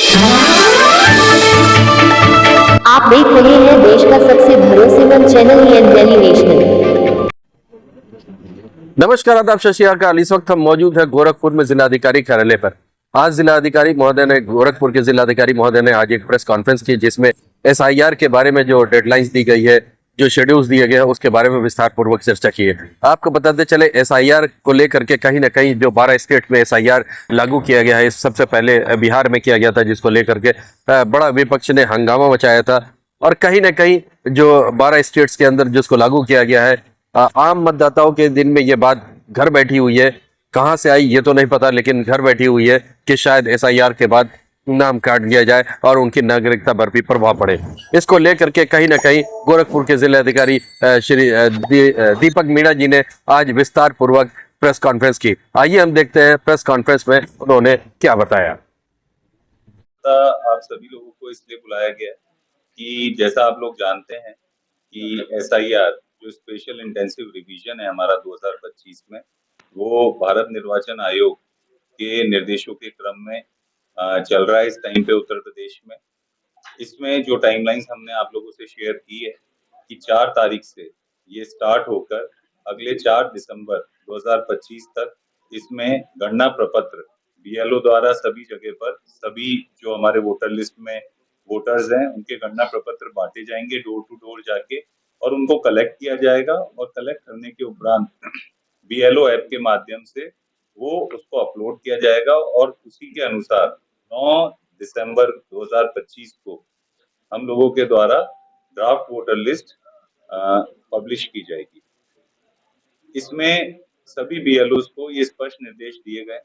आप देख रहे हैं देश का सबसे भरोसेमंद चैनल दिल्ली नेशनल। नमस्कार, आदाब, सत श्री अकाल। इस वक्त हम मौजूद है गोरखपुर में जिलाधिकारी कार्यालय पर। आज जिलाधिकारी महोदय ने, गोरखपुर के जिलाधिकारी महोदय ने आज एक प्रेस कॉन्फ्रेंस की, जिसमें एसआईआर के बारे में जो डेडलाइंस दी गई है, जो शेड्यूल्स दिए गए हैं, उसके बारे में विस्तार पूर्वक चर्चा की है। आपको बताते चले, एसआईआर को लेकर के कहीं ना कहीं जो 12 स्टेट में एसआईआर लागू किया गया है, इस सबसे पहले बिहार में किया गया था, जिसको लेकर के बड़ा विपक्ष ने हंगामा मचाया था। और कहीं ना कहीं जो 12 स्टेट्स के अंदर जिसको लागू किया गया है, आम मतदाताओं के दिन में ये बात घर बैठी हुई है। कहां से आई ये तो नहीं पता, लेकिन घर बैठी हुई है कि शायद एसआईआर के बाद नाम काट दिया जाए और उनकी नागरिकता पर भी प्रभाव पड़े। इसको लेकर के कहीं ना कहीं गोरखपुर के जिलाधिकारी श्री दीपक मीणा जी ने आज विस्तार पूर्वक प्रेस कॉन्फ्रेंस की। आइए हम देखते हैं प्रेस कॉन्फ्रेंस में उन्होंने क्या बताया। आप सभी लोगों को इसलिए बुलाया गया कि जैसा आप लोग जानते हैं कि एसआईआर जो स्पेशल इंटेंसिव रिवीजन है हमारा 2025 में, वो भारत निर्वाचन आयोग के निर्देशों के क्रम में चल रहा है इस टाइम पे उत्तर प्रदेश में। इसमें जो टाइमलाइंस हमने आप लोगों से शेयर की है कि 4 तारीख से ये स्टार्ट होकर अगले 4 दिसंबर 2025 तक इसमें गणना प्रपत्र बीएलओ द्वारा सभी जगह पर, सभी जो हमारे वोटर लिस्ट में वोटर्स हैं उनके गणना प्रपत्र बांटे जाएंगे डोर टू डोर जाके, और उनको कलेक्ट किया जाएगा। और कलेक्ट करने के उपरांत बीएलओ ऐप के माध्यम से वो उसको अपलोड किया जाएगा, और उसी के अनुसार 9 दिसंबर 2025 को हम लोगों के द्वारा ड्राफ्ट वोटर लिस्ट पब्लिश की जाएगी। इसमें सभी बीएलओ को ये स्पष्ट निर्देश दिए गए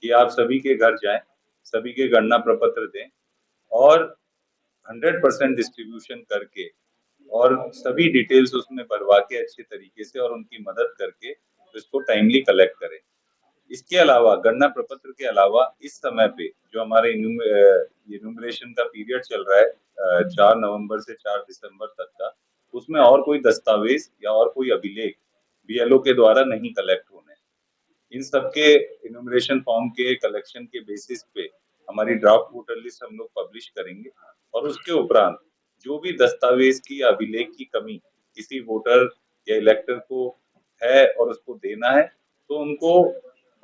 कि आप सभी के घर जाएं, सभी के गणना प्रपत्र दें और 100% डिस्ट्रीब्यूशन करके और सभी डिटेल्स उसमें भरवा के अच्छे तरीके से और उनकी मदद करके इसको टाइमली कलेक्ट करें। इसके अलावा गणना प्रपत्र के अलावा इस समय पे जो हमारे इन्यूमरेशन का पीरियड चल रहा है 4 नवंबर से 4 दिसंबर तक का, उसमें और कोई दस्तावेज या और कोई अभिलेख बीएलओ के द्वारा नहीं कलेक्ट होने। इन सबके इन्यूमरेशन फॉर्म के कलेक्शन के बेसिस पे हमारी ड्राफ्ट वोटर लिस्ट हम लोग पब्लिश करेंगे, और उसके उपरांत जो भी दस्तावेज की या अभिलेख की कमी किसी वोटर या इलेक्टर को है और उसको देना है, तो उनको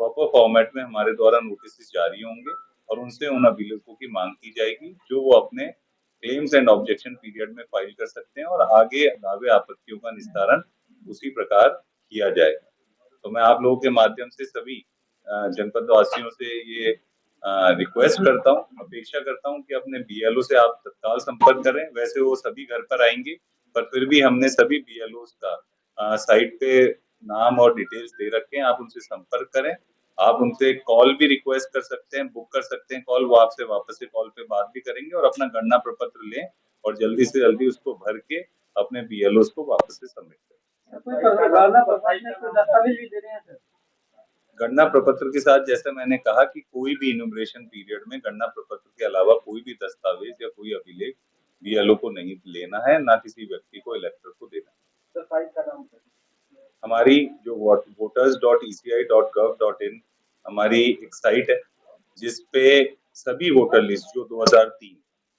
प्रॉपर फॉर्मेट में हमारे द्वारा नोटिस जारी होंगे और उनसे उन अभिलेखों की मांग की जाएगी, जो वो अपने क्लेम्स एंड ऑब्जेक्शन पीरियड में फाइल कर सकते हैं, और आगे दावे आपत्तियों का निस्तारण उसी प्रकार किया जाएगा। तो मैं आप लोगों के माध्यम से सभी जनपद वासियों से ये रिक्वेस्ट करता हूँ, अपेक्षा करता हूँ कि अपने बीएलओ से आप तत्काल संपर्क करें। वैसे वो सभी घर पर आएंगे, पर फिर भी हमने सभी बीएलओ का साइट पे नाम और डिटेल्स दे रखे हैं, आप उनसे संपर्क करें। आप उनसे कॉल भी रिक्वेस्ट कर सकते हैं, बुक कर सकते हैं कॉल, वो आपसे वापस से कॉल पे बात भी करेंगे और अपना गणना प्रपत्र लें और जल्दी से जल्दी उसको भर के अपने बीएलओ को वापस से सबमिट करें। गणना प्रपत्र के साथ जैसे मैंने कहा कि कोई भी इन्यूमरेशन पीरियड में गणना प्रपत्र के अलावा कोई भी दस्तावेज या कोई अभिलेख बीएलओ को नहीं लेना है, ना किसी व्यक्ति को, इलेक्टर को देना है। हमारी जो voters.eci.gov.in हमारी एक साइट है, जिसपे सभी वोटर लिस्ट जो 2003,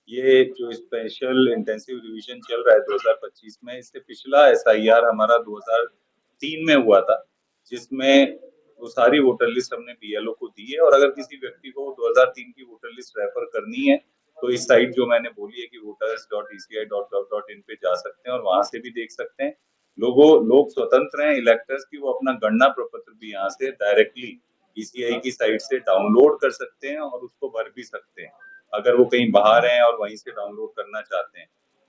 ये जो स्पेशल इंटेंसिव रिवीजन चल रहा है 2025 में, इससे पिछला एसआईआर हमारा 2003 में हुआ था, जिसमें वो सारी वोटर लिस्ट हमने बीएलओ को दी है। और अगर किसी व्यक्ति को 2003 की वोटर लिस्ट रेफर करनी है तो इस साइट जो मैंने बोली है कि voters.eci.gov.in पे जा सकते हैं और वहां से भी देख सकते हैं। लोग स्वतंत्र हैं इलेक्टर्स की, वो अपना गणना प्रपत्र भी यहाँ से डायरेक्टली ईसीआई की साइट से डाउनलोड कर सकते हैं और उसको भर भी सकते हैं, अगर वो कहीं बाहर हैं और वहीं से डाउनलोड करना चाहते हैं।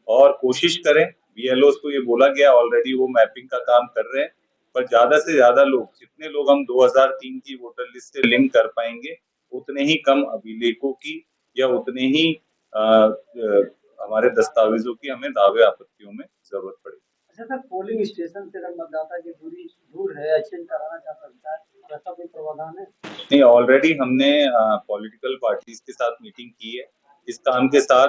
और कोशिश करें, बीएलओ को ये बोला गया ऑलरेडी, वो मैपिंग का काम कर रहे हैं, पर ज्यादा से ज्यादा लोग, जितने लोग हम 2003 की वोटर लिस्ट से लिंक कर पाएंगे, उतने ही कम अभिलेखों की या उतने ही हमारे दस्तावेजों की हमें दावे आपत्तियों में जरूरत पड़ेगी। अच्छा सर, पोलिंग स्टेशन से अगर मतदाता की दूरी दूर है, एक्सचेंज कराना चाह सकता है, ऐसा कोई प्रावधान है? नहीं, ऑलरेडी हमने पॉलिटिकल पार्टीज के साथ मीटिंग की है। इस काम के साथ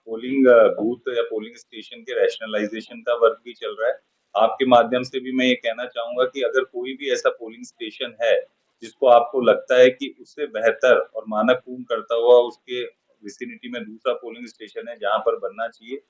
पोलिंग बूथ या पोलिंग स्टेशन के रैशनलाइजेशन का वर्क भी चल रहा है। आपके माध्यम से भी मैं ये कहना चाहूंगा कि अगर कोई भी ऐसा पोलिंग स्टेशन है जिसको आपको लगता है कि उससे बेहतर और मानक पूर्ण करता हुआ उसके विसिनिटी में दूसरा पोलिंग स्टेशन है जहां पर बनना चाहिए,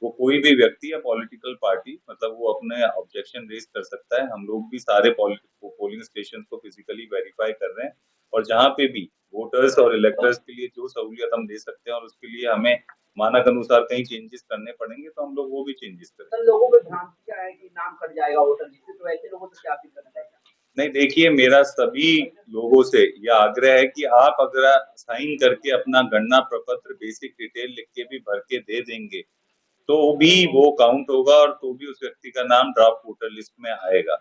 वो कोई भी व्यक्ति या पॉलिटिकल पार्टी मतलब वो अपने ऑब्जेक्शन रेज कर सकता है। हम लोग भी सारे पोलिंग स्टेशन को फिजिकली वेरीफाई कर रहे हैं और जहाँ पे भी वोटर्स और इलेक्टर्स के लिए जो सहूलियत हम दे सकते हैं और उसके लिए हमें मानक अनुसार कहीं चेंजेस करने पड़ेंगे तो हम लोग वो भी चेंजेस करेंगे। सर लोगों को भ्रांति क्या है कि नाम कट जाएगा वोटर लिस्ट से, तो ऐसे लोगों से क्या अपील करना चाहिए? नहीं देखिए, मेरा सभी लोगों से यह आग्रह है कि आप अगर साइन करके अपना गणना प्रपत्र बेसिक डिटेल लिख के भी भर के दे देंगे तो भी वो काउंट होगा और तो भी उस व्यक्ति का नाम ड्राफ्ट वोटर लिस्ट में आएगा।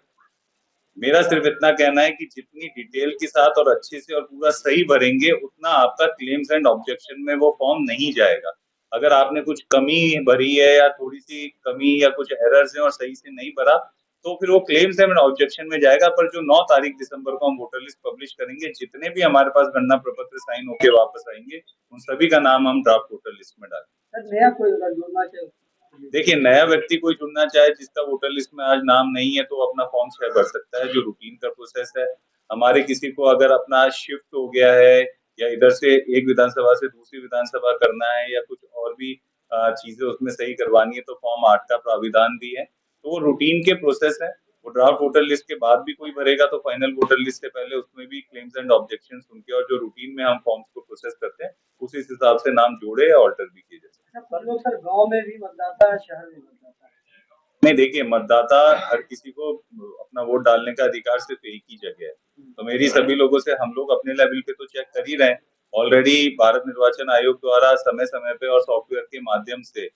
मेरा सिर्फ इतना कहना है कि जितनी डिटेल के साथ और अच्छे से और पूरा सही भरेंगे उतना आपका क्लेम्स एंड ऑब्जेक्शन में वो फॉर्म नहीं जाएगा। अगर आपने कुछ कमी भरी है या थोड़ी सी कमी या कुछ एरर्स हैं और सही से नहीं भरा तो फिर वो क्लेम्स एंड ऑब्जेक्शन में जाएगा। पर जो 9 तारीख दिसंबर को हम वोटर लिस्ट पब्लिश करेंगे, जितने भी हमारे पास गणना प्रपत्र साइन होके वापस आएंगे उन सभी का नाम हम ड्राफ्ट वोटर लिस्ट में डालेंगे। सर नया कोई अगर जुड़ना चाहे? देखिए, नया व्यक्ति कोई जुड़ना चाहे जिसका वोटर लिस्ट में आज नाम नहीं है तो वो अपना फॉर्म 6 भर सकता है, जो रूटीन का प्रोसेस है। हमारे किसी को अगर अपना शिफ्ट हो गया है या इधर से एक विधानसभा से दूसरी विधानसभा करना है या कुछ और भी चीजें उसमें सही करवानी है तो फॉर्म 8 का प्राविधान भी है। तो वो रूटीन के प्रोसेस है। वो ड्राफ्ट वोटर लिस्ट के बाद भी कोई भरेगा तो फाइनल वोटर लिस्ट से पहले उसमें भी क्लेम्स एंड ऑब्जेक्शन सुन के और जो रूटीन में हम फॉर्म्स को प्रोसेस करते हैं उसी हिसाब से नाम जोड़े या ऑल्टर भी किए जाते हैं। पर लोग सर गांव में भी मतदाता है, शहर में मतदाता है। नहीं देखिए, मतदाता हर किसी को अपना वोट डालने का अधिकार सिर्फ एक ही जगह है। तो मेरी सभी लोगों से हम लोग अपने लेवल पे तो चेक कर ही रहे हैं। ऑलरेडी भारत निर्वाचन आयोग द्वारा समय समय पे और सॉफ्टवेयर के माध्यम से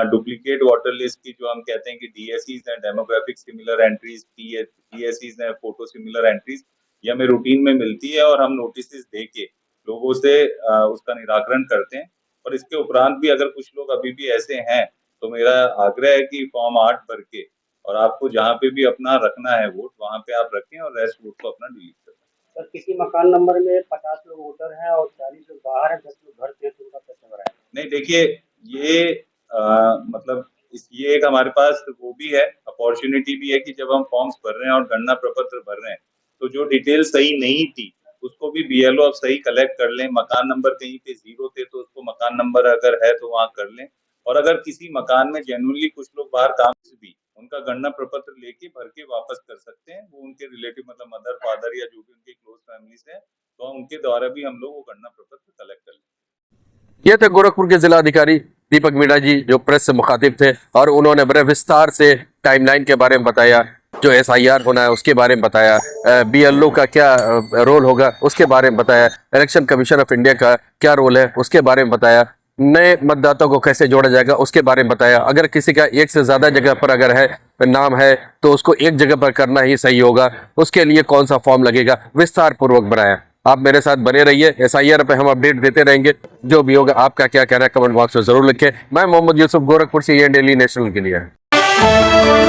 डुप्लीकेट वोटर लिस्ट की जो हम कहते हैं कि डीएसईज हैं, डेमोग्राफिक सिमिलर एंट्रीज, डीएसईज हैं, फोटो सिमिलर एंट्रीज, ये हमें रूटीन में मिलती है और हम नोटिस दे के लोगों से उसका निराकरण करते हैं। और इसके उपरांत भी अगर कुछ लोग अभी भी ऐसे हैं तो मेरा आग्रह है कि फॉर्म 8 भर के और आपको जहाँ पे भी अपना रखना है वोट वहाँ पे आप रखें और रेस्ट वोट को अपना डिलीट करें। सर किसी मकान नंबर में 50 लोग वोटर हैं और 40 लोग बाहर हैं, 10 लोग घर पे, तो उनका कैसे भरा है? नहीं देखिए, ये मतलब ये एक हमारे पास वो भी है, अपॉर्चुनिटी भी है कि जब हम फॉर्म्स भर रहे हैं और गणना प्रपत्र भर रहे हैं तो जो डिटेल सही नहीं थी उसको भी बीएलओ अब सही कलेक्ट कर लें। मकान नंबर कहीं पे 0 थे तो उसको मकान नंबर अगर है तो वहाँ कर लें। और अगर किसी मकान में जेन्युइनली कुछ लोग बाहर काम से भी उनका गणना प्रपत्र लेके भर के वापस कर सकते हैं। वो उनके रिलेटिव मतलब मदर फादर या जो भी उनके क्लोज फैमिलीज हैं तो उनके द्वारा भी हम लोग वो गणना प्रपत्र कलेक्ट कर लें। ये थे गोरखपुर के जिलाधिकारी दीपक मीणा जी जो प्रेस से मुखातिब थे और उन्होंने बड़े विस्तार से टाइमलाइन के बारे में बताया, जो एसआईआर होना है उसके बारे में बताया, बीएलओ का क्या रोल होगा उसके बारे में बताया, इलेक्शन कमीशन ऑफ इंडिया का क्या रोल है उसके बारे में बताया, नए मतदाताओं को कैसे जोड़ा जाएगा उसके बारे में बताया। अगर किसी का एक से ज्यादा जगह पर अगर है नाम है तो उसको एक जगह पर करना ही सही होगा, उसके लिए कौन सा फॉर्म लगेगा, विस्तार पूर्वक बनाया। आप मेरे साथ बने रहिए, एसआईआर पे हम अपडेट देते रहेंगे। जो भी होगा आपका क्या कहना है कमेंट बॉक्स में जरूर लिखें। मैं मोहम्मद यूसुफ, गोरखपुर से, ये डेली नेशनल के लिए है।